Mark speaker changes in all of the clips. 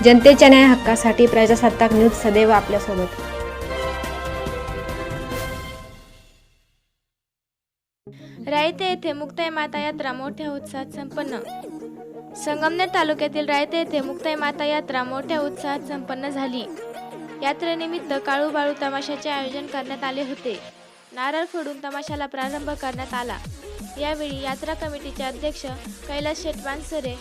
Speaker 1: जनतेच्या न्याय हक्कासाठी प्रजासत्ताक न्यूज सदैव आपल्यासोबत।
Speaker 2: रायते येथे मुक्ताई माता यात्रा मोठ्या उत्साहात संपन्न। संगमनेर तालुक्यातील रायते येथे मुक्ताई माता यात्रा मोठ्या उत्साहात संपन्न झाली। यात्रेनिमित्त काळूबाळू तमाशाचे आयोजन करण्यात आले होते। नारळ फोडून तमाशाला प्रारंभ करण्यात आला। यावेळी यात्रा कमिटीचे अध्यक्ष कैलास शेठ पानसरे,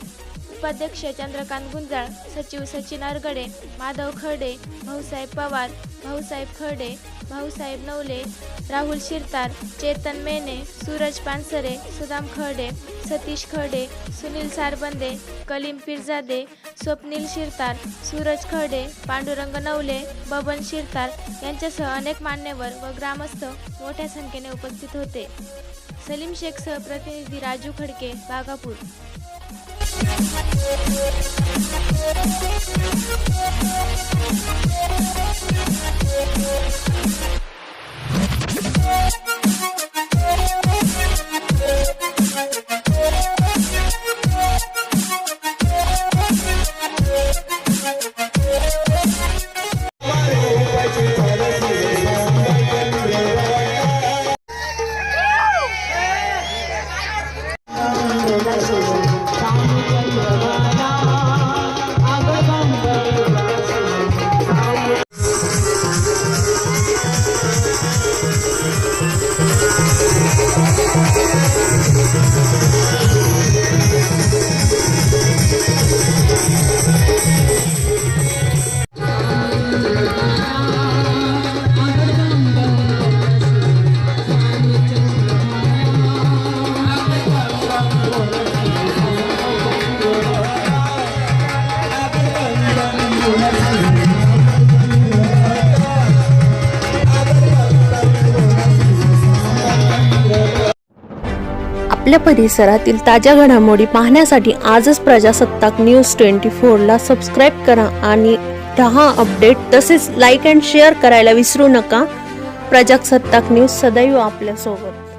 Speaker 2: उपाध्यक्ष चंद्रकांत गुंजाळ, सचिव सचिन अरगडे, माधव खर्डे, भाऊसाहेब पवार, भाऊसाहेब खर्डे, भाऊसाहेब नवले, राहुल शिरतार, चेतन मेने, सूरज पानसरे, सुदाम खर्डे, सतीश खर्डे, सुनील सारबंदे, कलीम पिरजादे, स्वप्नील शिरतार, सूरज खर्डे, पांडुरंग नवले, बबन शिरतार यांच्यासह अनेक मान्यवर व ग्रामस्थ मोठ्या संख्येने उपस्थित होते। सलीम शेखसह प्रतिनिधी राजू खडके, बागापूर।
Speaker 3: आपल्या परिसरातील ताज्या घडामोडी पाहण्यासाठी आजच प्रजासत्ताक न्यूज 24 ला सबस्क्राईब करा आणि रहा अपडेट। तसेच लाईक अँड शेअर करायला विसरू नका। प्रजासत्ताक न्यूज सदैव आपल्या सोबत।